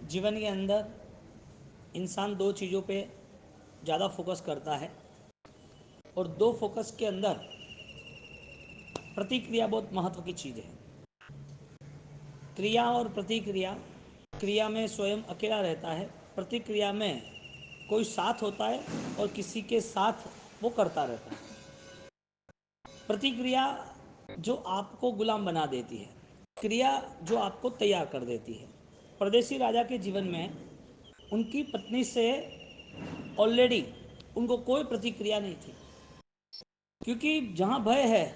जीवन के अंदर इंसान दो चीज़ों पे ज़्यादा फोकस करता है और दो फोकस के अंदर प्रतिक्रिया बहुत महत्व की चीज़ है। क्रिया और प्रतिक्रिया, क्रिया में स्वयं अकेला रहता है, प्रतिक्रिया में कोई साथ होता है और किसी के साथ वो करता रहता है। प्रतिक्रिया जो आपको गुलाम बना देती है, क्रिया जो आपको तैयार कर देती है। परदेसी राजा के जीवन में उनकी पत्नी से ऑलरेडी उनको कोई प्रतिक्रिया नहीं थी, क्योंकि जहाँ भय है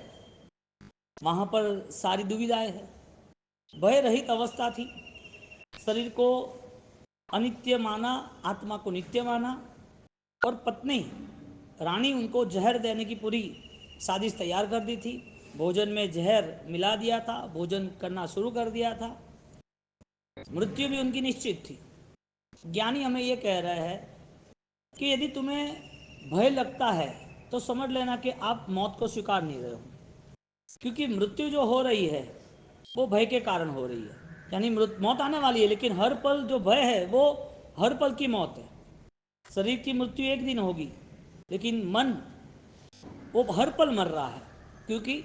वहाँ पर सारी दुविधाएं है। भय रहित अवस्था थी, शरीर को अनित्य माना, आत्मा को नित्य माना, और पत्नी रानी उनको जहर देने की पूरी साजिश तैयार कर दी थी। भोजन में जहर मिला दिया था, भोजन करना शुरू कर दिया था, मृत्यु भी उनकी निश्चित थी। ज्ञानी हमें ये कह रहा है कि यदि तुम्हें भय लगता है तो समझ लेना कि आप मौत को स्वीकार नहीं रहे हो, क्योंकि मृत्यु जो हो रही है वो भय के कारण हो रही है। यानी मौत आने वाली है, लेकिन हर पल जो भय है वो हर पल की मौत है। शरीर की मृत्यु एक दिन होगी, लेकिन मन वो हर पल मर रहा है, क्योंकि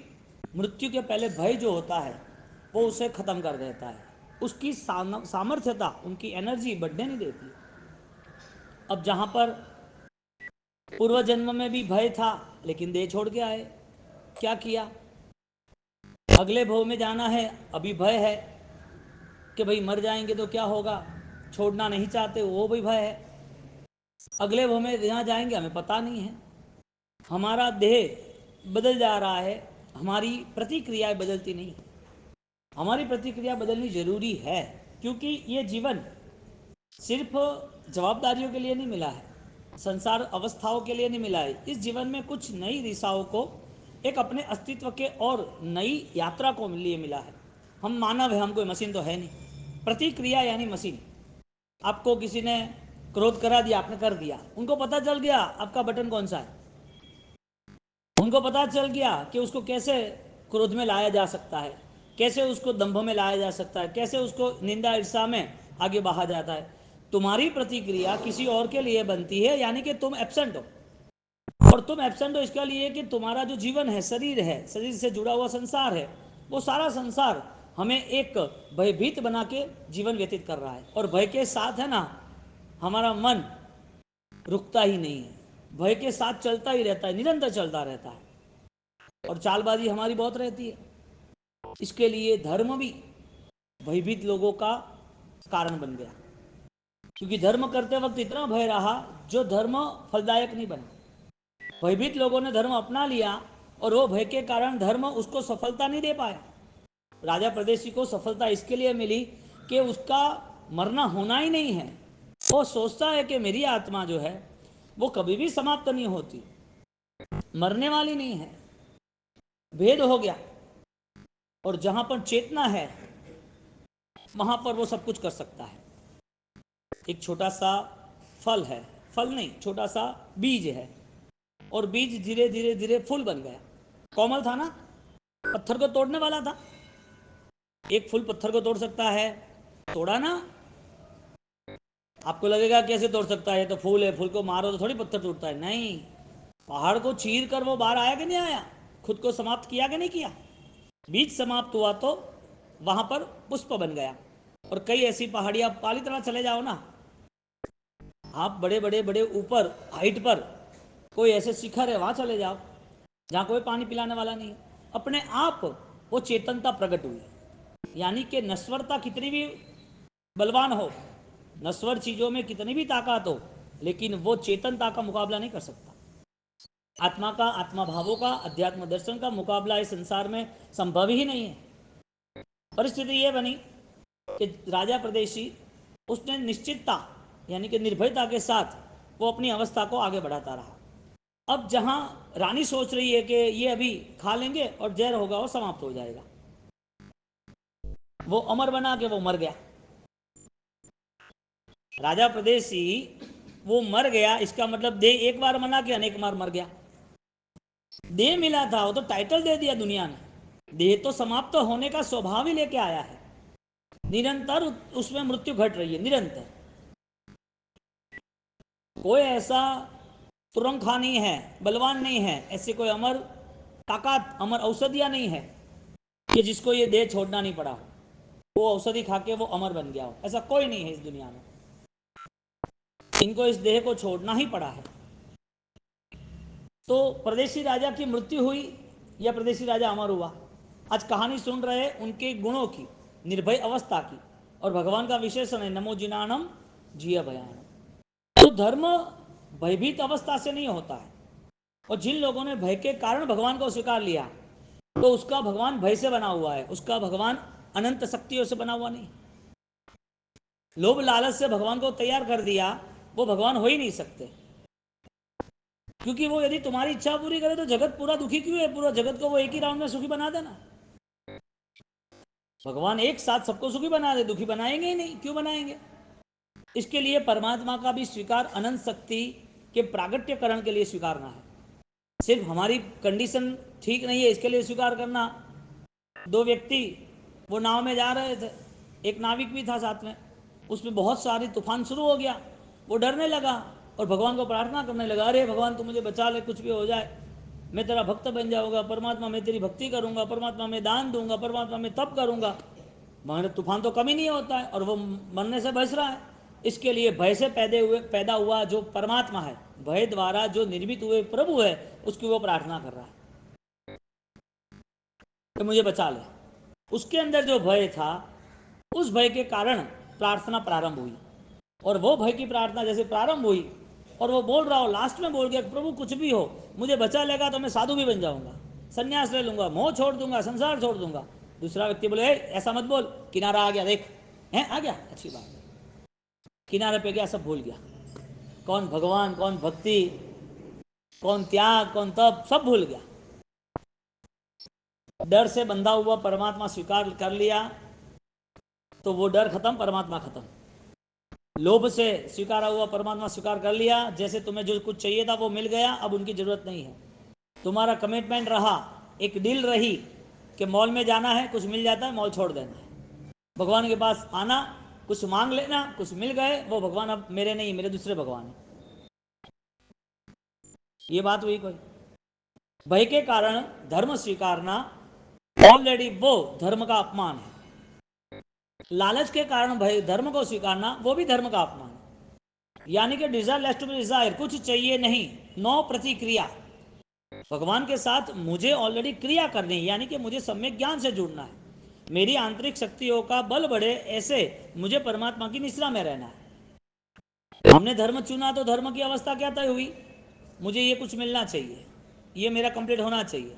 मृत्यु के पहले भय जो होता है वो उसे ख़त्म कर देता है। उसकी सामर्थ्यता, उनकी एनर्जी बढ़ने नहीं देती। अब जहाँ पर पूर्व जन्म में भी भय था लेकिन देह छोड़ के आए, क्या किया? अगले भव में जाना है, अभी भय है कि भाई मर जाएंगे तो क्या होगा, छोड़ना नहीं चाहते, वो भी भय है। अगले भव में जहाँ जाएंगे हमें पता नहीं है। हमारा देह बदल जा रहा है, हमारी प्रतिक्रियाएं बदलती नहीं। हमारी प्रतिक्रिया बदलनी जरूरी है, क्योंकि ये जीवन सिर्फ जवाबदारियों के लिए नहीं मिला है, संसार अवस्थाओं के लिए नहीं मिला है। इस जीवन में कुछ नई दिशाओं को, एक अपने अस्तित्व के और नई यात्रा को लिए मिला है। हम मानव है, हम कोई मशीन तो है नहीं। प्रतिक्रिया यानी मशीन। आपको किसी ने क्रोध करा दिया, आपने कर दिया, उनको पता चल गया आपका बटन कौन सा है, उनको पता चल गया कि उसको कैसे क्रोध में लाया जा सकता है, कैसे उसको दंभ में लाया जा सकता है, कैसे उसको निंदा ईर्षा में आगे बढ़ा जाता है। तुम्हारी प्रतिक्रिया किसी और के लिए बनती है, यानी कि तुम एब्सेंट हो। और तुम एब्सेंट हो इसके लिए कि तुम्हारा जो जीवन है, शरीर है, शरीर से जुड़ा हुआ संसार है, वो सारा संसार हमें एक भयभीत बना के जीवन व्यतीत कर रहा है। और भय के साथ है ना, हमारा मन रुकता ही नहीं है, भय के साथ चलता ही रहता है, निरंतर चलता रहता है, और चालबाजी हमारी बहुत रहती है। इसके लिए धर्म भी भयभीत लोगों का कारण बन गया, क्योंकि धर्म करते वक्त इतना भय रहा जो धर्म फलदायक नहीं बना। भयभीत लोगों ने धर्म अपना लिया और वो भय के कारण धर्म उसको सफलता नहीं दे पाया। राजा प्रदेशी को सफलता इसके लिए मिली कि उसका मरना होना ही नहीं है। वो सोचता है कि मेरी आत्मा जो है वो कभी भी समाप्त नहीं होती, मरने वाली नहीं है। भेद हो गया, और जहां पर चेतना है वहां पर वो सब कुछ कर सकता है। एक छोटा सा फल है, फल नहीं, छोटा सा बीज है, और बीज धीरे धीरे धीरे फूल बन गया। कोमल था ना, पत्थर को तोड़ने वाला था। एक फूल पत्थर को तोड़ सकता है, तोड़ा ना। आपको लगेगा कैसे तोड़ सकता है, तो फूल है, फूल को मारो तो थोड़ी पत्थर टूटता है। नहीं, पहाड़ को चीर कर वो बाहर आया कि नहीं आया, खुद को समाप्त किया कि नहीं किया। बीज समाप्त हुआ तो वहां पर पुष्प बन गया। और कई ऐसी पहाड़ियां, पाली तरह चले जाओ ना आप, बड़े बड़े बड़े ऊपर हाइट पर कोई ऐसे शिखर है, वहां चले जाओ जहां कोई पानी पिलाने वाला नहीं। अपने आप वो चेतनता प्रकट हुई। यानी कि नश्वरता कितनी भी बलवान हो, नश्वर चीजों में कितनी भी ताकत हो, लेकिन वो चेतनता का मुकाबला नहीं कर सकता। आत्मा का, आत्मा भावों का, अध्यात्म दर्शन का मुकाबला इस संसार में संभव ही नहीं है। परिस्थिति ये बनी कि राजा प्रदेशी, उसने निश्चितता यानी कि निर्भयता के साथ वो अपनी अवस्था को आगे बढ़ाता रहा। अब जहां रानी सोच रही है कि ये अभी खा लेंगे और जहर होगा और समाप्त हो जाएगा, वो अमर बना के वो मर गया। राजा प्रदेशी वो मर गया, इसका मतलब देह एक बार मना के अनेक बार मर गया। देह मिला था, वो तो टाइटल दे दिया दुनिया ने। देह तो समाप्त होने का स्वभाव ही लेके आया है। निरंतर उसमें मृत्यु घट रही है, निरंतर। कोई ऐसा तुरंखा नहीं है, बलवान नहीं है, ऐसी कोई अमर ताकत, अमर औषधियाँ नहीं है कि जिसको ये देह छोड़ना नहीं पड़ा, वो औषधि खा के वो अमर बन गया हो, ऐसा कोई नहीं है इस दुनिया में। इनको इस देह को छोड़ना ही पड़ा है। तो परदेशी राजा की मृत्यु हुई या परदेशी राजा अमर हुआ? आज कहानी सुन रहे उनके गुणों की, निर्भय अवस्था की, और भगवान का विशेषण है नमो जिनानम जिय भयानम। तो धर्म भयभीत अवस्था से नहीं होता है, और जिन लोगों ने भय के कारण भगवान को स्वीकार लिया, तो उसका भगवान भय से बना हुआ है, उसका भगवान अनंत शक्तियों से बना हुआ नहीं। लोभ लालच से भगवान को तैयार कर दिया, वो भगवान हो ही नहीं सकते। क्योंकि वो यदि तुम्हारी इच्छा पूरी करे तो जगत पूरा दुखी क्यों है? पूरा जगत को वो एक ही राउंड में सुखी बना देना। भगवान एक साथ सबको सुखी बना दे, दुखी बनाएंगे ही नहीं, क्यों बनाएंगे? इसके लिए परमात्मा का भी स्वीकार अनंत शक्ति के प्रागट्यकरण के लिए स्वीकारना है। सिर्फ हमारी कंडीशन ठीक नहीं है इसके लिए स्वीकार करना। दो व्यक्ति वो नाव में जा रहे थे, एक नाविक भी था साथ में, उसमें बहुत सारी तूफान शुरू हो गया, वो डरने लगा और भगवान को प्रार्थना करने लगा, अरे भगवान तू मुझे बचा ले, कुछ भी हो जाए, मैं तेरा भक्त बन जाऊंगा, परमात्मा मैं तेरी भक्ति करूंगा, परमात्मा मैं दान दूंगा, परमात्मा मैं तप करूंगा। मगर तूफान तो कम ही नहीं होता है और वो मरने से बच रहा है। इसके लिए भय से पैदा हुआ जो परमात्मा है, भय द्वारा जो निर्मित हुए प्रभु है, उसकी वो प्रार्थना कर रहा है कि मुझे बचा ले। उसके अंदर जो भय था, उस भय के कारण प्रार्थना प्रारंभ हुई, और वो भय की प्रार्थना जैसे प्रारंभ हुई और वो बोल रहा हो, लास्ट में बोल गया प्रभु कुछ भी हो, मुझे बचा लेगा तो मैं साधु भी बन जाऊंगा, संन्यास ले लूंगा, मोह छोड़ दूंगा, संसार छोड़ दूंगा। दूसरा व्यक्ति बोले ऐसा मत बोल, किनारा आ गया, देख है आ गया, अच्छी बात है, किनारे पे गया, सब भूल गया, कौन भगवान, कौन भक्ति, कौन त्याग, कौन तप, सब भूल गया। डर से बंधा हुआ परमात्मा स्वीकार कर लिया तो वो डर खत्म, परमात्मा खत्म। लोभ से स्वीकारा हुआ परमात्मा स्वीकार कर लिया, जैसे तुम्हें जो कुछ चाहिए था वो मिल गया, अब उनकी जरूरत नहीं है। तुम्हारा कमिटमेंट रहा, एक डील रही कि मॉल में जाना है, कुछ मिल जाता है, मॉल छोड़ देना है, भगवान के पास आना, कुछ मांग लेना, कुछ मिल गए, वो भगवान अब मेरे नहीं, मेरे दूसरे भगवान है। ये बात हुई कोई? भय के कारण धर्म स्वीकारना ऑलरेडी वो धर्म का अपमान है। लालच के कारण भय धर्म को स्वीकारना वो भी धर्म का अपमान है। यानी कि desire less to be desire, कुछ चाहिए नहीं, नो प्रतिक्रिया। भगवान के साथ मुझे ऑलरेडी क्रिया करनी है, यानी कि मुझे सम्यक ज्ञान से जुड़ना है, मेरी आंतरिक शक्तियों का बल बढ़े, ऐसे मुझे परमात्मा की निश्रा में रहना है। हमने धर्म चुना तो धर्म की अवस्था क्या तय हुई? मुझे ये कुछ मिलना चाहिए, ये मेरा कंप्लीट होना चाहिए।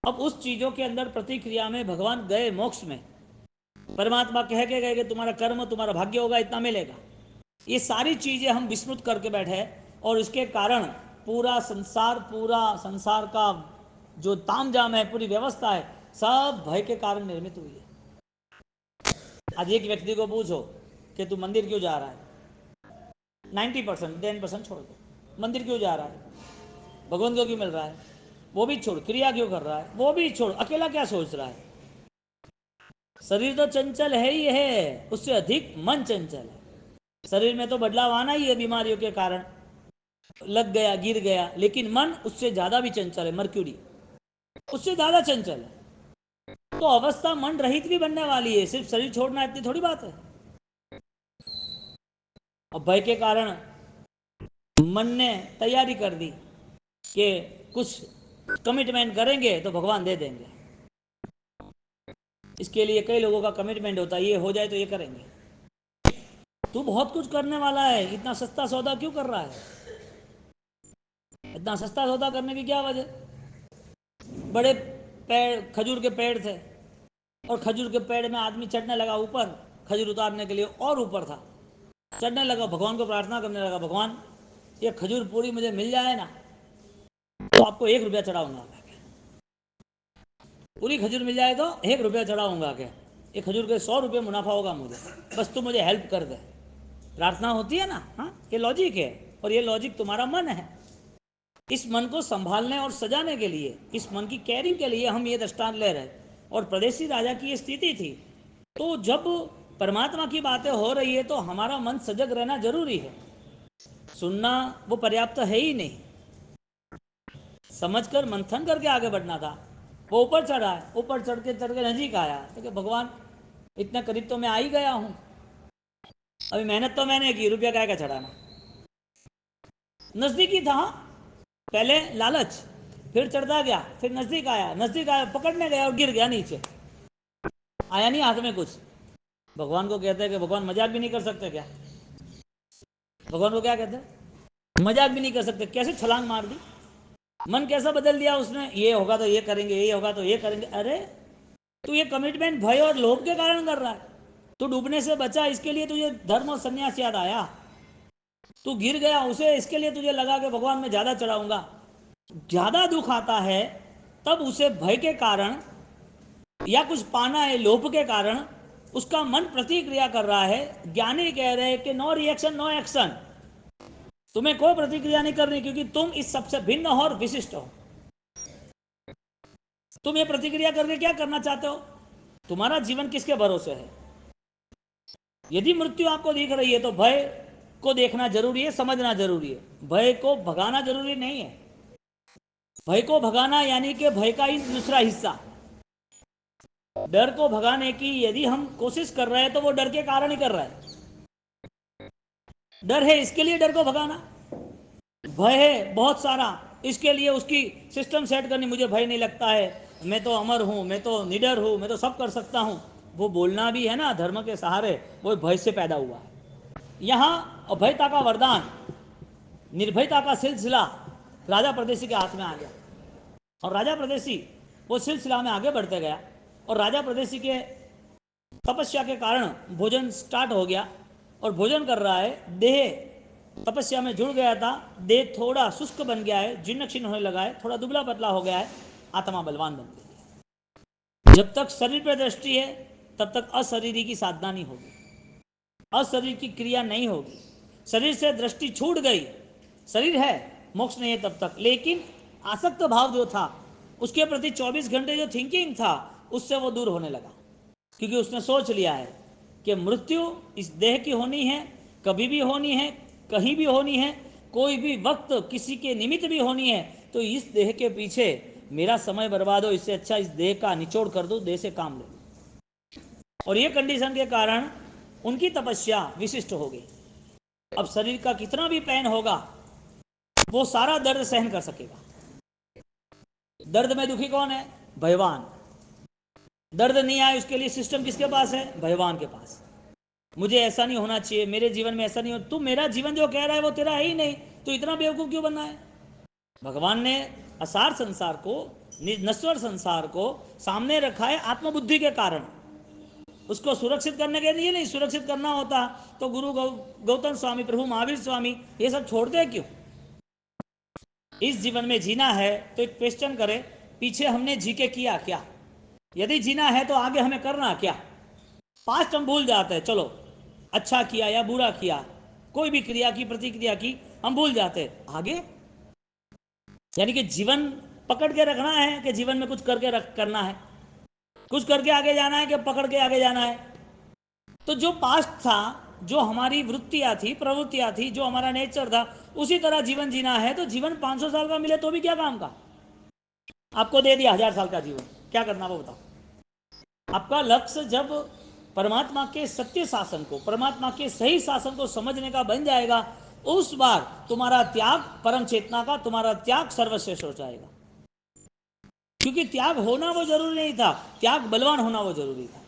अब उस चीजों के अंदर प्रतिक्रिया में भगवान गए मोक्ष में, परमात्मा कह के गए कि तुम्हारा कर्म, तुम्हारा भाग्य होगा, इतना मिलेगा। ये सारी चीजें हम विस्मृत करके बैठे और इसके कारण पूरा संसार का जो तामझाम है, पूरी व्यवस्था है, सब भय के कारण निर्मित हुई है। आज एक व्यक्ति को पूछो कि तू मंदिर क्यों जा रहा है, 90% 10% छोड़ दो, मंदिर क्यों जा रहा है, भगवान को क्यों मिल रहा है, वो भी छोड़, क्रिया क्यों कर रहा है, वो भी छोड़, अकेला क्या सोच रहा है। शरीर तो चंचल है ही है, उससे अधिक मन चंचल है। शरीर में तो बदलाव आना ही है बीमारियों के कारण, लग गया, गिर गया, लेकिन मन उससे ज्यादा भी चंचल है, मर्क्यूरी उससे ज्यादा चंचल है। तो अवस्था मन रहित भी बनने वाली है, सिर्फ शरीर छोड़ना इतनी थोड़ी बात है। और भय के कारण मन ने तैयारी कर दी कि कुछ कमिटमेंट करेंगे तो भगवान दे देंगे। इसके लिए कई लोगों का कमिटमेंट होता है, ये हो जाए तो ये करेंगे। तू बहुत कुछ करने वाला है, इतना सस्ता सौदा क्यों कर रहा है? इतना सस्ता सौदा करने की क्या वजह? बड़े पेड़, खजूर के पेड़ थे, और खजूर के पेड़ में आदमी चढ़ने लगा ऊपर, खजूर उतारने के लिए, और ऊपर था, चढ़ने लगा, भगवान को प्रार्थना करने लगा, भगवान ये खजूर पूरी मुझे मिल जाए ना तो आपको 1 रुपया चढ़ाऊंगा, पूरी खजूर मिल जाए तो 1 रुपया चढ़ाऊंगा क्या, ये खजूर के 100 रुपये मुनाफा होगा मुझे, बस तू मुझे हेल्प कर दे। प्रार्थना होती है ना, हाँ, ये लॉजिक है, और ये लॉजिक तुम्हारा मन है। इस मन को संभालने और सजाने के लिए, इस मन की केयरिंग के लिए हम ये दृष्टांत ले रहे। और प्रदेशी राजा की ये स्थिति थी तो जब परमात्मा की बातें हो रही है तो हमारा मन सजग रहना जरूरी है। सुनना वो पर्याप्त है ही नहीं, समझकर मंथन करके आगे बढ़ना था। वो ऊपर चढ़ा है, ऊपर चढ़ के नजीक आया तो कि भगवान इतने करीब तो मैं आ ही गया हूं, अभी मेहनत तो मैंने की, रुपया क्या चढ़ाना। नजदीकी था, पहले लालच, फिर चढ़ता गया, फिर नजदीक आया, पकड़ने गया और गिर गया नीचे, आया नहीं हाथ में कुछ। भगवान को कहते हैं कि भगवान मजाक भी नहीं कर सकते क्या? भगवान को क्या कहते हैं, मजाक भी नहीं कर सकते, कैसे छलांग मार दी, मन कैसा बदल दिया उसने, ये होगा तो ये करेंगे, ये होगा तो ये करेंगे। अरे तू ये कमिटमेंट भय और लोभ के कारण कर रहा है, तू डूबने से बचा इसके लिए तुझे धर्म और संन्यास याद आया, तू गिर गया उसे इसके लिए तुझे लगा कि भगवान मैं ज्यादा चढ़ाऊंगा। ज्यादा दुख आता है तब उसे भय के कारण या कुछ पाना है लोभ के कारण उसका मन प्रतिक्रिया कर रहा है। ज्ञानी कह रहे हैं कि नो रिएक्शन नो एक्शन, तुम्हें कोई प्रतिक्रिया नहीं करनी, क्योंकि तुम इस सबसे भिन्न हो और विशिष्ट हो। तुम ये प्रतिक्रिया करके क्या करना चाहते हो? तुम्हारा जीवन किसके भरोसे है? यदि मृत्यु आपको दिख रही है तो भय को देखना जरूरी है, समझना जरूरी है। भय को भगाना जरूरी नहीं है। भय को भगाना यानी कि भय का ही दूसरा हिस्सा। डर को भगाने की यदि हम कोशिश कर रहे हैं तो वो डर के कारण ही कर रहे हैं। डर है इसके लिए डर को भगाना, भय है बहुत सारा इसके लिए उसकी सिस्टम सेट करनी, मुझे भय नहीं लगता है, मैं तो अमर हूं, मैं तो निडर हूं, मैं तो सब कर सकता हूं। वो बोलना भी है ना धर्म के सहारे, वो भय से पैदा हुआ है। यहां अभयता का वरदान, निर्भयता का सिलसिला राजा परदेशी के हाथ में आ गया, और राजा परदेशी वो सिलसिला में आगे बढ़ते गया, और राजा परदेशी के तपस्या के कारण भोजन स्टार्ट हो गया, और भोजन कर रहा है। देह तपस्या में जुड़ गया था, देह थोड़ा शुष्क बन गया है, जीर्ण क्षीण होने लगा है, थोड़ा दुबला पतला हो गया है, आत्मा बलवान बन गई है। जब तक शरीर पर दृष्टि है तब तक अशरीरी की साधना नहीं होगी, अशरीर की क्रिया नहीं होगी। शरीर से दृष्टि छूट गई, शरीर है, मोक्ष नहीं है तब तक, लेकिन आसक्त भाव जो था उसके प्रति 24 घंटे जो थिंकिंग था उससे वो दूर होने लगा, क्योंकि उसने सोच लिया है कि मृत्यु इस देह की होनी है, कभी भी होनी है, कहीं भी होनी है, कोई भी वक्त किसी के निमित्त भी होनी है। तो इस देह के पीछे मेरा समय बर्बाद हो, इससे अच्छा इस देह का निचोड़ कर दो, देह से काम ले। और ये कंडीशन के कारण उनकी तपस्या विशिष्ट हो गई। अब शरीर का कितना भी पेन होगा वो सारा दर्द सहन कर सकेगा। दर्द में दुखी कौन है? भगवान। दर्द नहीं आए उसके लिए सिस्टम किसके पास है? भगवान के पास। मुझे ऐसा नहीं होना चाहिए, मेरे जीवन में ऐसा नहीं हो, तू मेरा जीवन जो कह रहा है वो तेरा है ही नहीं, तो इतना बेवकूफ क्यों बनना है? भगवान ने असार संसार को, नश्वर संसार को सामने रखा है आत्मबुद्धि के कारण। उसको सुरक्षित करने के लिए नहीं, सुरक्षित करना होता तो गुरु गौतम स्वामी, प्रभु महावीर स्वामी ये सब छोड़ते क्यों? इस जीवन में जीना है तो एक क्वेश्चन करें, पीछे हमने जी के किया क्या? यदि जीना है तो आगे हमें करना क्या? पास्ट हम भूल जाते हैं, चलो अच्छा किया या बुरा किया, कोई भी क्रिया की प्रतिक्रिया की हम भूल जाते हैं। आगे यानी कि जीवन पकड़ के रखना है कि जीवन में कुछ करके करना है, कुछ करके आगे जाना है कि पकड़ के आगे जाना है। तो जो पास्ट था, जो हमारी वृत्तियां थी, प्रवृत्तियां थी, जो हमारा नेचर था, उसी तरह जीवन जीना है। तो जीवन 500 साल का मिले तो भी क्या काम का? आपको दे दिया 1000 साल का जीवन, क्या करना वो बताओ? आपका लक्ष्य जब परमात्मा के सत्य शासन को, परमात्मा के सही शासन को समझने का बन जाएगा, उस बार तुम्हारा त्याग परम चेतना का, तुम्हारा त्याग सर्वश्रेष्ठ हो जाएगा। क्योंकि त्याग होना वो जरूरी नहीं था, त्याग बलवान होना वो जरूरी था।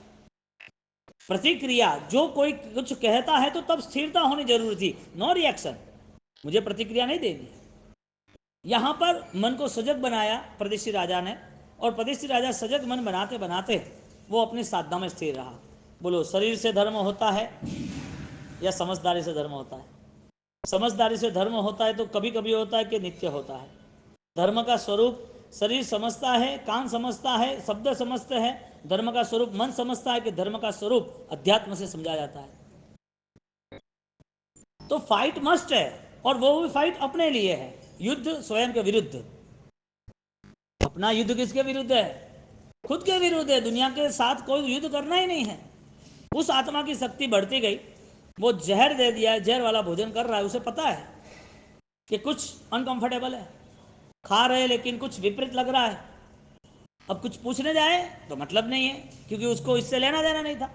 प्रतिक्रिया, जो कोई कुछ कहता है तो तब स्थिरता होनी जरूरी थी, नो रिएक्शन, मुझे प्रतिक्रिया नहीं देनी। यहां पर मन को सजग बनाया परदेशी राजा ने, और परदेशी राजा सजग मन बनाते बनाते वो अपनी साधना में स्थिर रहा। बोलो, शरीर से धर्म होता है या समझदारी से धर्म होता है? समझदारी से धर्म होता है तो कभी कभी होता है कि नित्य होता है। धर्म का स्वरूप शरीर समझता है, कान समझता है, शब्द समझते हैं। धर्म का स्वरूप मन समझता है कि धर्म का स्वरूप अध्यात्म से समझा जाता है। तो फाइट मस्ट है, और वो भी फाइट अपने लिए है, युद्ध स्वयं के विरुद्ध। अपना युद्ध किसके विरुद्ध है? खुद के विरुद्ध है। दुनिया के साथ कोई युद्ध करना ही नहीं है। उस आत्मा की शक्ति बढ़ती गई, वो जहर दे दिया है, जहर वाला भोजन कर रहा है, उसे पता है कि कुछ अनकंफर्टेबल है, खा रहे लेकिन कुछ विपरीत लग रहा है। अब कुछ पूछने जाए तो मतलब नहीं है, क्योंकि उसको इससे लेना देना नहीं था,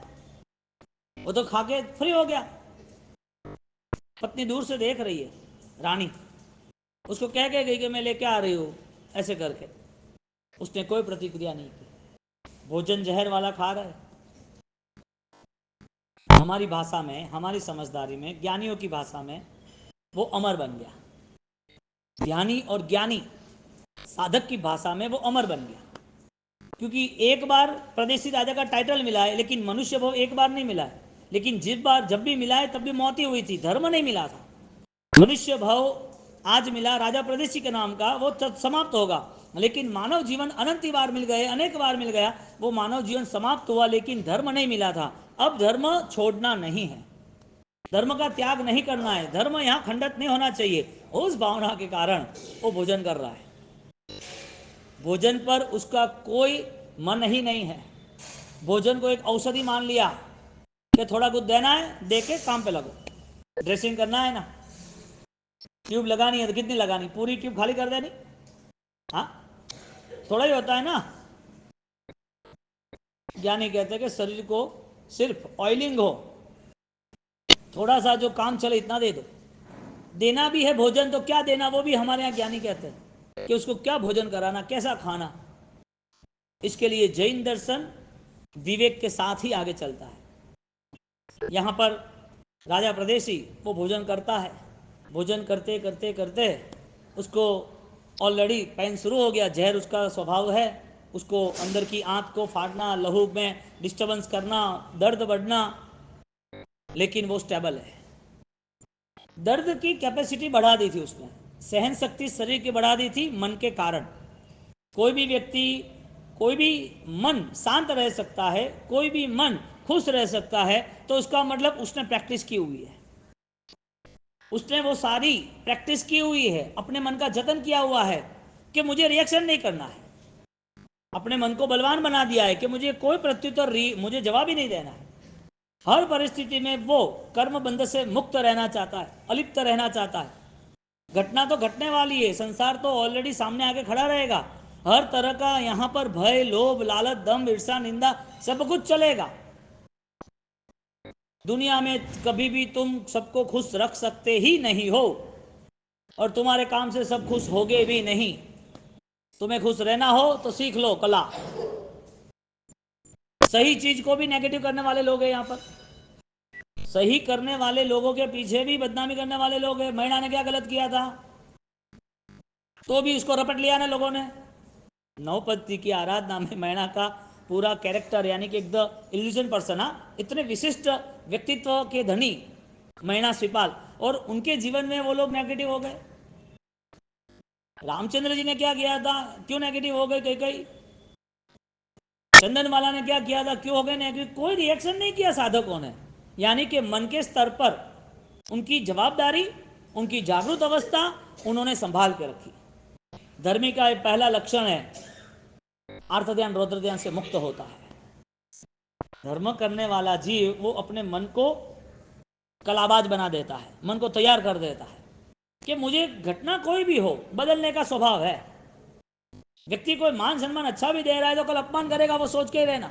वो तो खा के फ्री हो गया। पत्नी दूर से देख रही है, रानी उसको कह के गई कि मैं लेके आ रही हूँ, ऐसे करके। उसने कोई प्रतिक्रिया नहीं की, भोजन जहर वाला खा रहा है। हमारी भाषा में, हमारी समझदारी में, ज्ञानियों की भाषा में वो अमर बन गया। ध्यानी और ज्ञानी साधक की भाषा में वो अमर बन गया, क्योंकि एक बार प्रदेशी राजा का टाइटल मिला है, लेकिन मनुष्य भाव एक बार नहीं मिला है। लेकिन जिस बार जब भी मिला है तब भी मौत ही हुई थी, धर्म नहीं मिला था। मनुष्य भाव आज मिला राजा प्रदेशी के नाम का, वो समाप्त होगा। लेकिन मानव जीवन अनंत बार मिल गए, अनेक बार मिल गया, वो मानव जीवन समाप्त हुआ, लेकिन धर्म नहीं मिला था। अब धर्म छोड़ना नहीं है, धर्म का त्याग नहीं करना है, धर्म यहाँ खंडित नहीं होना चाहिए। उस भावना के कारण वो भोजन कर रहा है। भोजन पर उसका कोई मन ही नहीं है। भोजन को एक औषधि मान लिया कि थोड़ा कुछ देना है, दे के काम पे लगो। ड्रेसिंग करना है ना, ट्यूब लगानी है तो कितनी लगानी, पूरी ट्यूब खाली कर देनी? हाँ, थोड़ा ही होता है ना। ज्ञानी कहते हैं कि शरीर को सिर्फ ऑयलिंग हो, थोड़ा सा जो काम चले इतना दे दो। देना भी है भोजन तो क्या देना, वो भी हमारे यहाँ ज्ञानी कहते हैं कि उसको क्या भोजन कराना, कैसा खाना। इसके लिए जैन दर्शन विवेक के साथ ही आगे चलता है। यहाँ पर राजा प्रदेशी वो भोजन करता है, भोजन करते करते करते उसको ऑलरेडी पेन शुरू हो गया, जहर उसका स्वभाव है, उसको अंदर की आंत को फाड़ना, लहू में डिस्टर्बेंस करना, दर्द बढ़ना, लेकिन वो स्टेबल है। दर्द की कैपेसिटी बढ़ा दी थी उसने, सहन शक्ति शरीर की बढ़ा दी थी मन के कारण। कोई भी व्यक्ति, कोई भी मन शांत रह सकता है, कोई भी मन खुश रह सकता है, तो उसका मतलब उसने प्रैक्टिस की हुई है, उसने वो सारी प्रैक्टिस की हुई है, अपने मन का जतन किया हुआ है कि मुझे रिएक्शन नहीं करना है। अपने मन को बलवान बना दिया है कि मुझे कोई प्रत्युत्तर, मुझे जवाब ही नहीं देना है। हर परिस्थिति में वो कर्म बंध से मुक्त रहना चाहता है, अलिप्त रहना चाहता है। घटना तो घटने वाली है, संसार तो ऑलरेडी सामने आके खड़ा रहेगा। हर तरह का यहाँ पर भय, लोभ, लालच, दम, ईर्ष्या, निंदा सब कुछ चलेगा। दुनिया में कभी भी तुम सबको खुश रख सकते ही नहीं हो, और तुम्हारे काम से सब खुश होगे भी नहीं। तुम्हें खुश रहना हो तो सीख लो कला। सही चीज को भी नेगेटिव करने वाले लोग हैं यहाँ पर, सही करने वाले लोगों के पीछे भी बदनामी करने वाले लोग हैं। मैना ने क्या गलत किया था तो भी उसको रपट लिया ना लोगों ने। नौपति की आराधना में मैना का पूरा कैरेक्टर, यानी कि एक द इल्यूजन पर्सन, इतने विशिष्ट व्यक्तित्व के धनी मैना श्रीपाल, और उनके जीवन में वो लोग नेगेटिव हो गए। रामचंद्र जी ने क्या किया था, क्यों नेगेटिव हो गए? कई कई चंदनवाला ने क्या किया था, क्यों हो गए नेगेटिव? कोई रिएक्शन नहीं किया साधकों ने, यानी कि मन के स्तर पर उनकी जवाबदारी, उनकी जागरूक अवस्था उन्होंने संभाल के रखी। धर्मी का पहला लक्षण है अर्थ ध्यान रौद्र ध्यान से मुक्त होता है। धर्म करने वाला जीव वो अपने मन को कलाबाज बना देता है, मन को तैयार कर देता है कि मुझे घटना कोई भी हो बदलने का स्वभाव है। व्यक्ति कोई मान सम्मान अच्छा भी दे रहा है तो कल अपमान करेगा, वो सोच के ही रहना।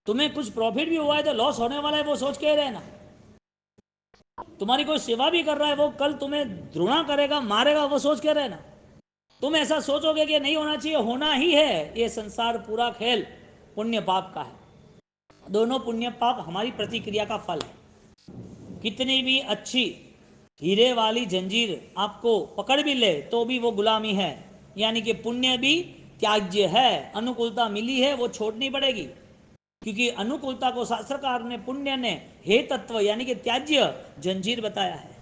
तुम्हें कुछ प्रॉफिट भी हुआ है तो लॉस होने वाला है, वो सोच के ही रहना। तुम्हारी कोई सेवा भी कर रहा है, वो कल तुम्हें द्रोणा करेगा, मारेगा, वो सोच के रहना। तुम ऐसा सोचोगे कि नहीं होना चाहिए, होना ही है। ये संसार पूरा खेल पुण्य पाप का है। दोनों पुण्य पाप हमारी प्रतिक्रिया का फल है। कितनी भी अच्छी हीरे वाली जंजीर आपको पकड़ भी ले तो भी वो गुलामी है, यानी कि पुण्य भी त्याज्य है। अनुकूलता मिली है वो छोड़नी पड़ेगी, क्योंकि अनुकूलता को शास्त्रकार ने, पुण्य ने हे तत्व यानी कि त्याज्य जंजीर बताया है।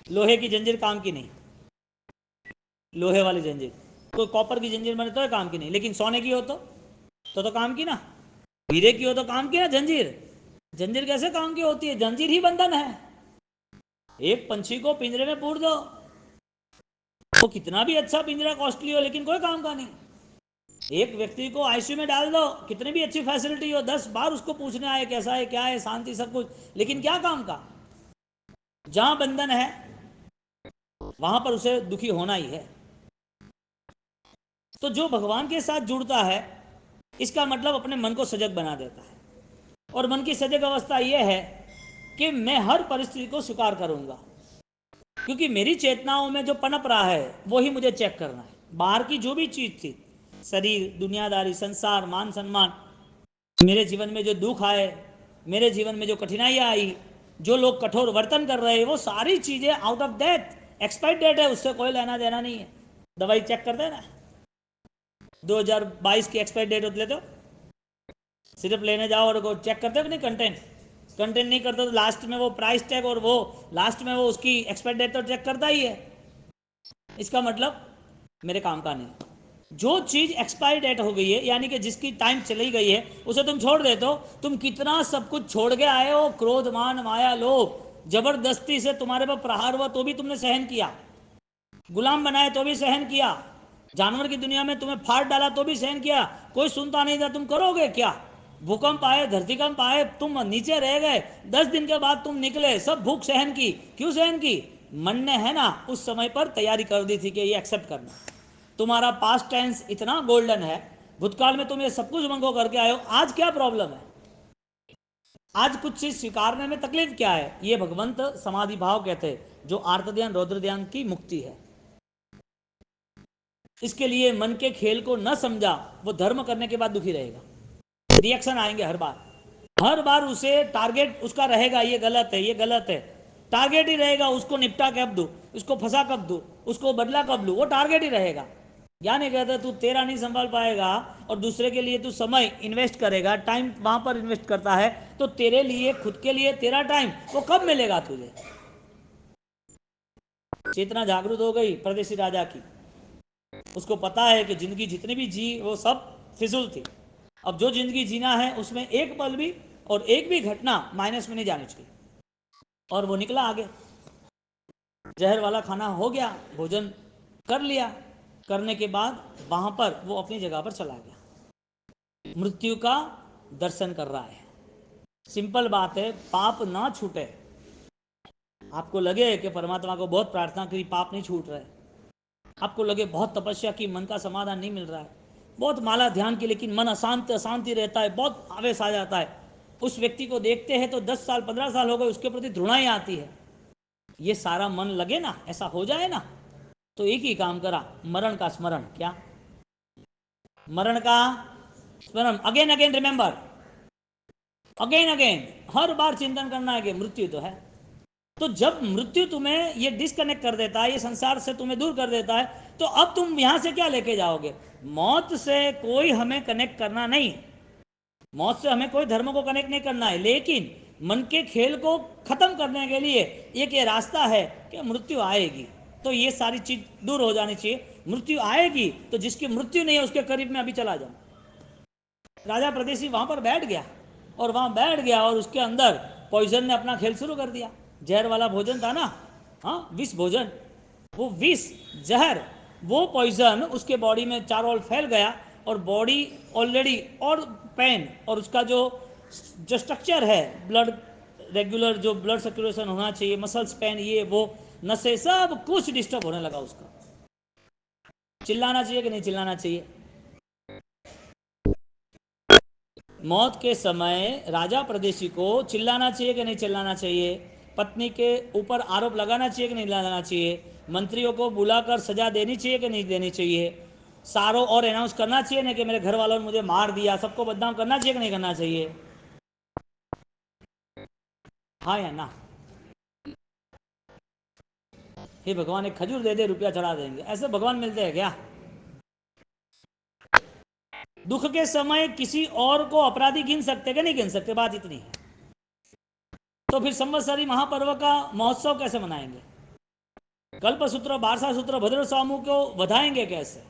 लोहे की जंजीर काम की नहीं, लोहे वाली जंजीर, कोई कॉपर की जंजीर बने तो है काम की नहीं, लेकिन सोने की हो तो काम की ना। हीरे की हो तो काम की ना जंजीर। जंजीर कैसे काम की होती है? जंजीर ही बंधन है। एक पंछी को पिंजरे में पूर दो, वो कितना भी अच्छा पिंजरा कॉस्टली हो, लेकिन कोई काम का नहीं। एक व्यक्ति को आईसीयू में डाल दो, कितनी भी अच्छी फैसिलिटी हो, 10 बार उसको पूछने आए कैसा है, क्या है, शांति सब कुछ, लेकिन क्या काम का। जहां बंधन है वहां पर उसे दुखी होना ही है। तो जो भगवान के साथ जुड़ता है, इसका मतलब अपने मन को सजग बना देता है। और मन की सजग अवस्था यह है कि मैं हर परिस्थिति को स्वीकार करूंगा, क्योंकि मेरी चेतनाओं में जो पनप रहा है वो ही मुझे चेक करना है। बाहर की जो भी चीज थी, शरीर, दुनियादारी, संसार, मान सम्मान, मेरे जीवन में जो दुख आए, मेरे जीवन में जो कठिनाइयां आई, जो लोग कठोर वर्तन कर रहे हैं, वो सारी चीजें out of date, expired date है, उससे कोई लेना देना नहीं है। दवाई चेक कर देना, 2022 की एक्सपायर्ड डेट होती, तो सिर्फ लेने जाओ और चेक करते हो नहीं, कंटेंट कंटेंट नहीं करते तो लास्ट में वो प्राइस टैग और वो लास्ट में वो उसकी एक्सपायर्ड डेट तो चेक करता ही है। इसका मतलब मेरे काम का नहीं। जो चीज एक्सपायरी डेट हो गई है, यानी कि जिसकी टाइम चली गई है, उसे तुम छोड़ देते हो। तुम कितना सब कुछ छोड़ के आए हो, क्रोध, मान, माया, लोभ, जबरदस्ती से तुम्हारे पर प्रहार हुआ तो भी तुमने सहन किया, गुलाम बनाए तो भी सहन किया, जानवर की दुनिया में तुम्हें फाड़ डाला तो भी सहन किया, कोई सुनता नहीं था, तुम करोगे क्या। भूकंप आए, धरतीकंप आए, तुम नीचे रह गए, 10 दिन के बाद तुम निकले, सब भूख सहन की। क्यों सहन की? मन ने, है ना, उस समय पर तैयारी कर दी थी कि ये एक्सेप्ट करना। तुम्हारा पास्ट टेंस इतना गोल्डन है, भूतकाल में तुम ये सब कुछ मंगो करके आए हो, आज क्या प्रॉब्लम है? आज कुछ चीज स्वीकारने में तकलीफ क्या है? ये भगवंत समाधि भाव कहते हैं, जो आर्त ध्यान, रौद्र ध्यान की मुक्ति है। इसके लिए मन के खेल को न समझा, वो धर्म करने के बाद दुखी रहेगा। रिएक्शन आएंगे हर बार, हर बार उसे टारगेट उसका रहेगा, ये गलत है, ये गलत है, टारगेट ही रहेगा, उसको निपटा कब दूं, उसको फंसा कब दूं, उसको बदला कब लूं, वो टारगेट ही रहेगा। यानी कहते तू तेरा नहीं संभाल पाएगा और दूसरे के लिए तू समय इन्वेस्ट करेगा, टाइम वहां पर इन्वेस्ट करता है, तो तेरे लिए, खुद के लिए तेरा टाइम वो कब मिलेगा तुझे? चेतना जागृत हो गई परदेसी राजा की, उसको पता है कि जिंदगी जितनी भी जी वो सब फिजूल थी। अब जो जिंदगी जीना है उसमें एक पल भी और एक भी घटना माइनस में नहीं जानी चाहिए। और वो निकला आगे, जहर वाला खाना हो गया, भोजन कर लिया, करने के बाद वहां पर वो अपनी जगह पर चला गया, मृत्यु का दर्शन कर रहा है। सिंपल बात है, पाप ना छूटे। आपको लगे कि परमात्मा को बहुत प्रार्थना करी, पाप नहीं छूट रहा है, आपको लगे बहुत तपस्या की, मन का समाधान नहीं मिल रहा है, बहुत माला ध्यान की, लेकिन मन अशांत अशांति रहता है, बहुत आवेश आ जाता है, उस व्यक्ति को देखते हैं तो 10 साल 15 साल हो गए, उसके प्रति घृणा ही आती है, ये सारा मन लगे ना, ऐसा हो जाए ना, तो एक ही काम करा, मरण का स्मरण। क्या? मरण का स्मरण, again again remember, again again, हर बार चिंतन करना है कि मृत्यु तो है। तो जब मृत्यु तुम्हें ये डिस्कनेक्ट कर देता है, ये संसार से तुम्हें दूर कर देता है, तो अब तुम यहां से क्या लेके जाओगे? मौत से कोई हमें कनेक्ट करना नहीं, मौत से हमें कोई धर्म को कनेक्ट नहीं करना है, लेकिन मन के खेल को खत्म करने के लिए एक ये रास्ता है कि मृत्यु आएगी, तो ये सारी चीज दूर हो जानी चाहिए। मृत्यु आएगी तो जिसकी मृत्यु नहीं है उसके करीब में अभी चला जाऊं। राजा प्रदेशी वहां पर बैठ गया, और वहां बैठ गया और उसके अंदर पॉइजन ने अपना खेल शुरू कर दिया। जहर वाला भोजन था ना, हाँ, विष भोजन, वो विष, जहर, वो पॉइजन उसके बॉडी में चारों ओर फैल गया, और बॉडी ऑलरेडी, और पेन, और उसका जो जो स्ट्रक्चर है, ब्लड रेगुलर, जो ब्लड सर्कुलेशन होना चाहिए, मसल्स, पेन, ये वो, नसें, सब कुछ डिस्टर्ब होने लगा उसका। चिल्लाना चाहिए कि नहीं चिल्लाना चाहिए? मौत के समय राजा प्रदेशी को चिल्लाना चाहिए कि नहीं चिल्लाना चाहिए? पत्नी के ऊपर आरोप लगाना चाहिए कि नहीं लगाना चाहिए? मंत्रियों को बुलाकर सजा देनी चाहिए कि नहीं देनी चाहिए? सारों और अनाउंस करना चाहिए ना कि मेरे घर वालों ने मुझे मार दिया, सबको बदनाम करना चाहिए कि नहीं करना चाहिए? हाँ या ना? हे भगवान, एक खजूर दे दे, रुपया चढ़ा देंगे, ऐसे भगवान मिलते हैं क्या? दुख के समय किसी और को अपराधी गिन सकते कि नहीं गिन सकते? बात इतनी है। तो फिर संवत्सरी महापर्व का महोत्सव कैसे मनाएंगे? कल्पसूत्र, बारसा सूत्र, भद्र सामू को बधाएंगे कैसे?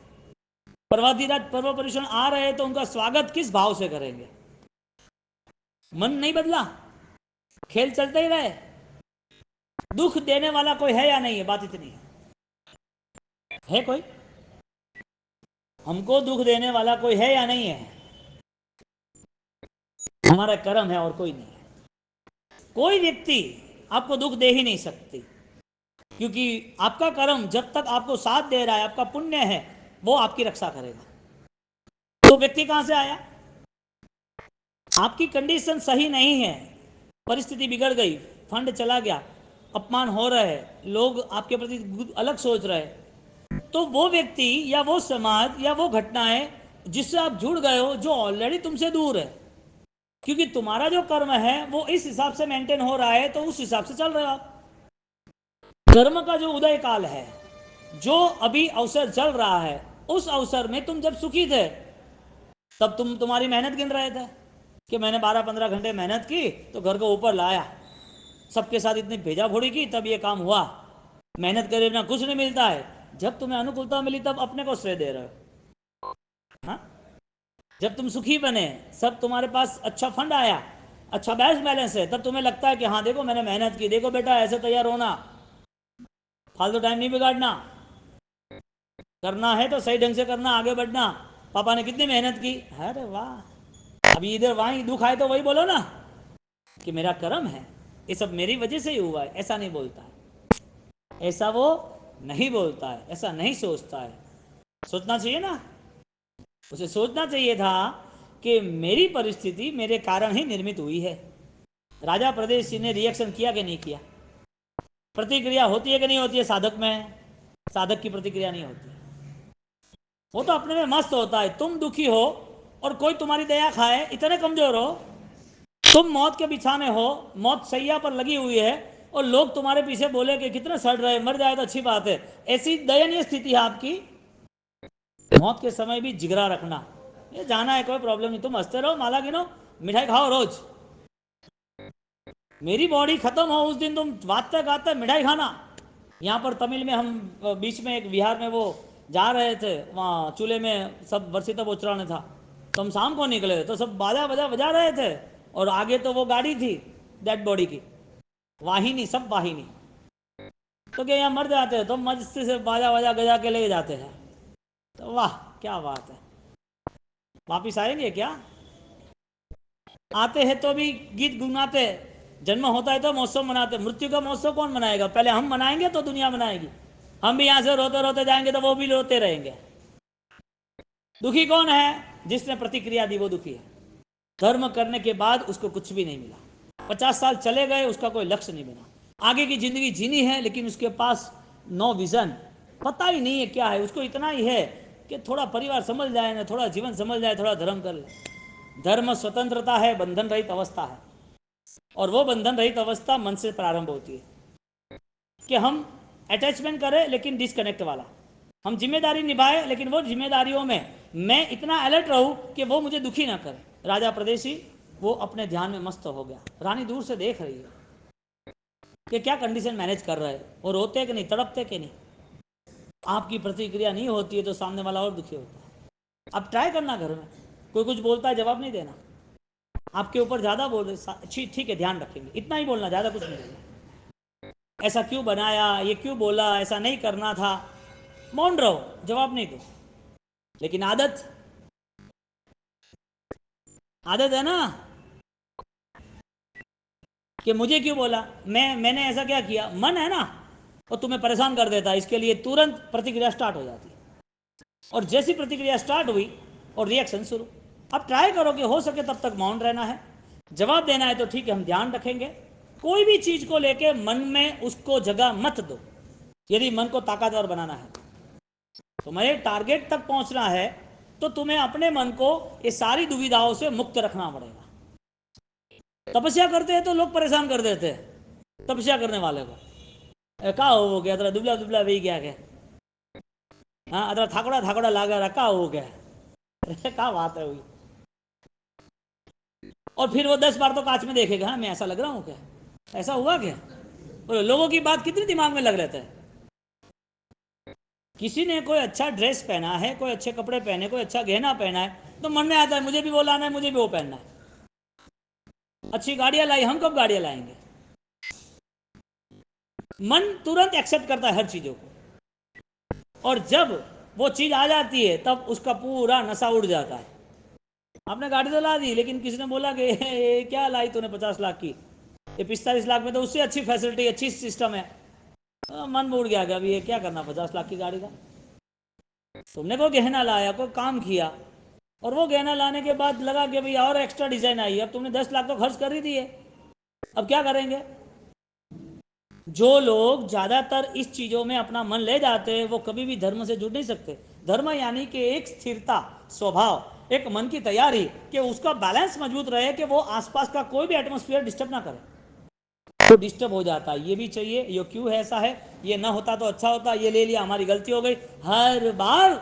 पर्वाधिराज पर्व परिषण आ रहे हैं तो उनका स्वागत किस भाव से करेंगे? मन नहीं बदला, खेल चलते ही रहे। दुख देने वाला कोई है या नहीं है? बात इतनी है कोई? हमको दुख देने वाला कोई है या नहीं है? हमारा कर्म है और कोई नहीं है। कोई व्यक्ति आपको दुख दे ही नहीं सकती, क्योंकि आपका कर्म जब तक आपको साथ दे रहा है, आपका पुण्य है, वो आपकी रक्षा करेगा। तो व्यक्ति कहां से आया? आपकी कंडीशन सही नहीं है, परिस्थिति बिगड़ गई, फंड चला गया, अपमान हो रहा है, लोग आपके प्रति अलग सोच रहे हैं, तो वो व्यक्ति या वो समाज या वो घटनाएं जिससे आप जुड़ गए हो, जो ऑलरेडी तुमसे दूर है, क्योंकि तुम्हारा जो कर्म है वो इस हिसाब से मेंटेन हो रहा है, तो उस हिसाब से चल रहे हो आप। कर्म का जो उदय काल है, जो अभी अवसर चल रहा है, उस अवसर में तुम जब सुखी थे, तब तुम तुम्हारी मेहनत गिन रहे थे कि मैंने 12-15 घंटे मेहनत की तो घर को ऊपर लाया, सबके साथ इतनी भेजा भोड़ी की, तब ये काम हुआ। मेहनत करे बिना कुछ नहीं मिलता है। जब तुम्हें अनुकूलता मिली तब अपने को श्रेय दे रहे हो। हाँ? जब तुम सुखी बने, सब तुम्हारे पास अच्छा फंड आया, अच्छा बैंक बैलेंस है, तब तुम्हें लगता है कि हाँ देखो मैंने मेहनत की, देखो बेटा ऐसे तैयार होना, फालतू टाइम नहीं बिगाड़ना, करना है तो सही ढंग से करना, आगे बढ़ना। पापा ने कितनी मेहनत की, अरे वाह, अभी इधर वहां दुख आए तो वही बोलो ना कि मेरा कर्म है, ये सब मेरी वजह से ही हुआ है। ऐसा नहीं बोलता है, ऐसा वो नहीं बोलता है, ऐसा नहीं सोचता है। सोचना चाहिए ना, उसे सोचना चाहिए था कि मेरी परिस्थिति मेरे कारण ही निर्मित हुई है। राजा प्रदेश जी ने रिएक्शन किया कि नहीं किया? प्रतिक्रिया होती है कि नहीं होती है साधक में? साधक की प्रतिक्रिया नहीं होती। वो तो अपने में मस्त होता है। तुम दुखी हो और कोई तुम्हारी दया खाए, इतने कमजोर हो, तुम मौत के बिछाने हो, मौत सैया पर लगी हुई है, और लोग तुम्हारे पीछे बोले कि कितने सड़ रहे, मर जाए तो अच्छी बात है। ऐसी दयनीय स्थिति है आपकी। मौत के समय भी जिगरा रखना, ये जाना है कोई प्रॉब्लम नहीं, तुम हंसते रहो, माला गिनो, मिठाई खाओ रोज, मेरी बॉडी खत्म हो उस दिन तुम वादते गाते मिठाई खाना। यहाँ पर तमिल में हम बीच में एक बिहार में वो जा रहे थे, वहाँ चूल्हे में सब वर्षिता बोचराने था, तो हम शाम को निकले तो सब बाजा बजा बजा रहे थे, और आगे तो वो गाड़ी थी डेड बॉडी की, वाहिनी, सब वाहिनी, तो क्या यहाँ मर जाते हैं तो मस्ती से बाजा बाजा गजा के ले जाते हैं। तो वाह क्या बात है, वापिस आएंगे क्या? आते हैं तो भी गीत गुनगुनाते, जन्म होता है तो महोत्सव मनाते, मृत्यु का महोत्सव कौन मनाएगा? पहले हम मनाएंगे तो दुनिया मनाएगी। हम भी यहां से रोते रोते जाएंगे तो वो भी रोते रहेंगे। दुखी कौन है? जिसने प्रतिक्रिया दी वो दुखी है। धर्म करने के बाद उसको कुछ भी नहीं मिला, 50 साल चले गए, उसका कोई लक्ष्य नहीं बना, आगे की जिंदगी जीनी है लेकिन उसके पास नो विजन, पता ही नहीं है क्या है। उसको इतना ही है कि थोड़ा परिवार समझ जाए ना, थोड़ा जीवन समझ जाए, थोड़ा धर्म कर ले। धर्म स्वतंत्रता है, बंधन रहित अवस्था है, और वो बंधन रहित अवस्था मन से प्रारंभ होती है कि हम अटैचमेंट करें लेकिन डिस्कनेक्ट वाला, हम जिम्मेदारी निभाए लेकिन वो जिम्मेदारियों में मैं इतना अलर्ट रहूं कि वो मुझे दुखी ना करे। राजा प्रदेशी वो अपने ध्यान में मस्त हो गया, रानी दूर से देख रही है कि क्या कंडीशन मैनेज कर रहा है, वो रोते कि नहीं, तड़पते कि नहीं। आपकी प्रतिक्रिया नहीं होती है तो सामने वाला और दुखी होता है। अब ट्राई करना, घर में कोई कुछ बोलता है जवाब नहीं देना, आपके ऊपर ज़्यादा बोल रहे, ठीक है ध्यान रखेंगे, इतना ही बोलना, ज़्यादा कुछ नहीं बोलना। ऐसा क्यों बनाया, ये क्यों बोला, ऐसा नहीं करना था, मौन रहो, जवाब नहीं दो। लेकिन आदत, आदत है ना कि मुझे क्यों बोला, मैंने ऐसा क्या किया, मन है ना, वो तुम्हें परेशान कर देता है, इसके लिए तुरंत प्रतिक्रिया स्टार्ट हो जाती है। और जैसी प्रतिक्रिया स्टार्ट हुई और रिएक्शन शुरू। अब ट्राई करो कि हो सके तब तक मौन रहना है। जवाब देना है तो ठीक है, हम ध्यान रखेंगे। कोई भी चीज को लेके मन में उसको जगह मत दो, यदि मन को ताकतवर बनाना है। तुम्हें टारगेट तक पहुंचना है तो तुम्हें अपने मन को ये सारी दुविधाओं से मुक्त रखना पड़ेगा। तपस्या करते हैं तो लोग परेशान कर देते हैं तपस्या करने वाले को, क्या हो गया तेरा, दुबला दुबला वही गया क्या, हाँ तेरा थाकड़ा थाकड़ा लागा रहा, क्या हो गया, क्या बात है हुई। और फिर वो 10 बार तो कांच में देखेगा, हाँ मैं ऐसा लग रहा हूँ क्या, ऐसा हुआ क्या। बोलो लोगों की बात कितनी दिमाग में लग रहता है। किसी ने कोई अच्छा ड्रेस पहना है, कोई अच्छे कपड़े पहने, कोई अच्छा गहना पहना है, तो मन में आता है मुझे भी वो लाना है, मुझे भी वो पहनना है। अच्छी गाड़ियां लाई, हम कब गाड़ियां लाएंगे। मन तुरंत एक्सेप्ट करता है हर चीजों को, और जब वो चीज़ आ जाती है तब उसका पूरा नशा उड़ जाता है। आपने गाड़ी तो ला दी, लेकिन किसी ने बोला कि ये क्या लाई तूने 50 लाख की, ये 45 लाख में तो उससे अच्छी फैसिलिटी, अच्छी सिस्टम है। मन में उड़ गया कि अभी ये क्या करना 50 लाख की गाड़ी का। तुमने कोई गहना लाया, कोई काम किया, और वो गहना लाने के बाद लगा कि भाई और एक्स्ट्रा डिजाइन आई, अब तुमने 10 लाख तो खर्च कर ही दिए, अब क्या करेंगे। जो लोग ज्यादातर इस चीजों में अपना मन ले जाते हैं वो कभी भी धर्म से जुड़ नहीं सकते। धर्म यानी कि एक स्थिरता, स्वभाव, एक मन की तैयारी कि उसका बैलेंस मजबूत रहे, कि वो आसपास का कोई भी एटमोस्फियर डिस्टर्ब ना करे। तो डिस्टर्ब हो जाता है, ये भी चाहिए, ये क्यों है ऐसा है, ये ना होता तो अच्छा होता, ये ले लिया हमारी गलती हो गई, हर बार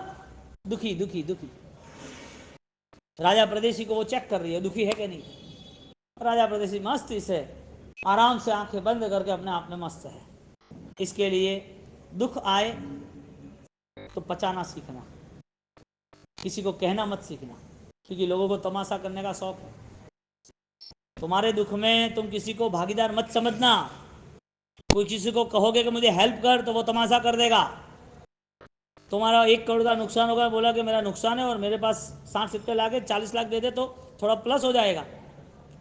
दुखी दुखी दुखी। राजा प्रदेशी को वो चेक कर रही है दुखी है कि नहीं। राजा प्रदेशी मस्ती से आराम से आंखें बंद करके अपने आप में मस्त है। इसके लिए दुख आए तो पचाना सीखना, किसी को कहना मत सीखना, क्योंकि लोगों को तमाशा करने का शौक है। तुम्हारे दुख में तुम किसी को भागीदार मत समझना। कोई किसी को कहोगे कि मुझे हेल्प कर तो वो तमाशा कर देगा। तुम्हारा 1 करोड़ का नुकसान होगा, बोला कि मेरा नुकसान है और मेरे पास 60-70 लाख है, 40 लाख दे दे तो थोड़ा प्लस हो जाएगा।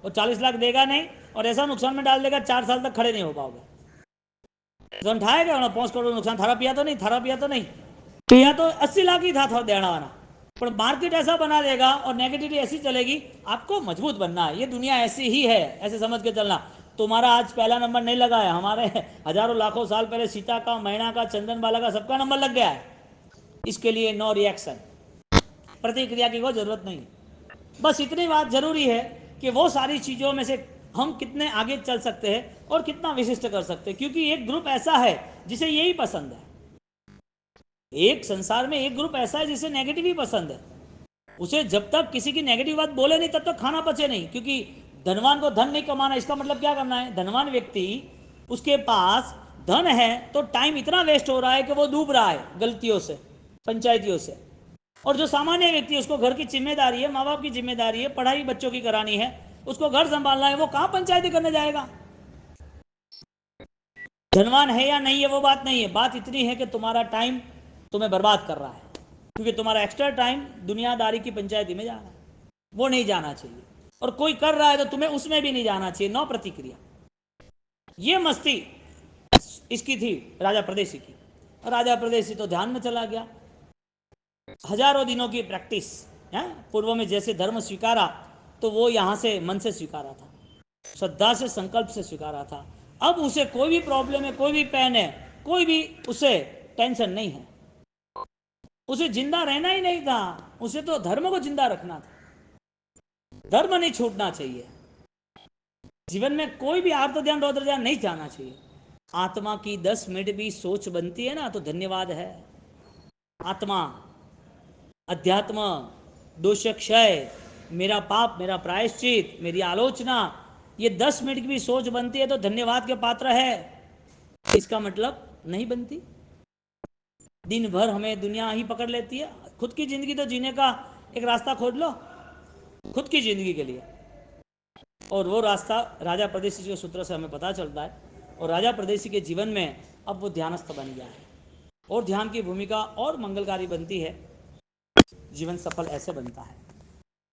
वो 40 लाख देगा नहीं और ऐसा नुकसान में डाल देगा 4 साल तक खड़े नहीं हो पाओगे। तो ठाएगा ना 5 करोड़ नुकसान, थारा पिया तो नहीं, थारा पिया तो नहीं, पिया तो 80 लाख ही था देना वाला। पर मार्केट ऐसा बना देगा और नेगेटिविटी ऐसी चलेगी। आपको मजबूत बनना है, ये दुनिया ऐसी ही है, ऐसे समझ के चलना। तुम्हारा आज पहला नंबर नहीं लगा है, हमारे हजारों लाखों साल पहले सीता का, मैना का, चंदन बाला का, सबका नंबर लग गया है। इसके लिए नो रिएक्शन, प्रतिक्रिया की कोई जरूरत नहीं। बस इतनी बात जरूरी है कि वो सारी चीजों में से हम कितने आगे चल सकते हैं और कितना विशिष्ट कर सकते हैं, क्योंकि एक ग्रुप ऐसा है जिसे यही पसंद है। एक संसार में एक ग्रुप ऐसा है जिसे नेगेटिव ही पसंद है। उसे जब तक किसी की नेगेटिव बात बोले नहीं तब तक खाना पचे नहीं, क्योंकि धनवान को धन नहीं कमाना, इसका मतलब क्या करना है, धनवान व्यक्ति उसके पास धन है तो टाइम इतना वेस्ट हो रहा है कि वो डूब रहा है गलतियों से, पंचायतियों से। और जो सामान्य व्यक्ति है उसको घर की जिम्मेदारी है, माँ बाप की जिम्मेदारी है, पढ़ाई बच्चों की करानी है, उसको घर संभालना है, वो कहाँ पंचायती करने जाएगा। धनवान है या नहीं है वो बात नहीं है, बात इतनी है कि तुम्हारा टाइम तुम्हें बर्बाद कर रहा है, क्योंकि तुम्हारा एक्स्ट्रा टाइम दुनियादारी की पंचायती में जा रहा है, वो नहीं जाना चाहिए। और कोई कर रहा है तो तुम्हें उसमें भी नहीं जाना चाहिए, नो प्रतिक्रिया। ये मस्ती इसकी थी राजा प्रदेशी की। राजा प्रदेशी तो ध्यान में चला गया। हजारों दिनों की प्रैक्टिस है, पूर्व में जैसे धर्म स्वीकारा तो वो यहां से मन से स्वीकारा था, श्रद्धा से, संकल्प से स्वीकारा था। अब उसे कोई भी प्रॉब्लम है, कोई भी पेन है, कोई भी उसे टेंशन नहीं है। उसे जिंदा रहना ही नहीं था, उसे तो धर्म को जिंदा रखना था। धर्म नहीं छूटना चाहिए। जीवन में कोई भी आर्त ध्यान रौद्र ध्यान नहीं जाना चाहिए। आत्मा की 10 मिनट भी सोच बनती है ना तो धन्यवाद है। आत्मा, अध्यात्म, दोष क्षय, मेरा पाप, मेरा प्रायश्चित, मेरी आलोचना, ये 10 मिनट की भी सोच बनती है तो धन्यवाद के पात्र है। इसका मतलब नहीं बनती। दिन भर हमें दुनिया ही पकड़ लेती है। खुद की जिंदगी तो जीने का एक रास्ता खोज लो, खुद की जिंदगी के लिए। और वो रास्ता राजा प्रदेशी के सूत्र से हमें पता चलता है। और राजा प्रदेशी के जीवन में अब वो ध्यानस्थ बन गया है और ध्यान की भूमिका और मंगलकारी बनती है। जीवन सफल ऐसे बनता है।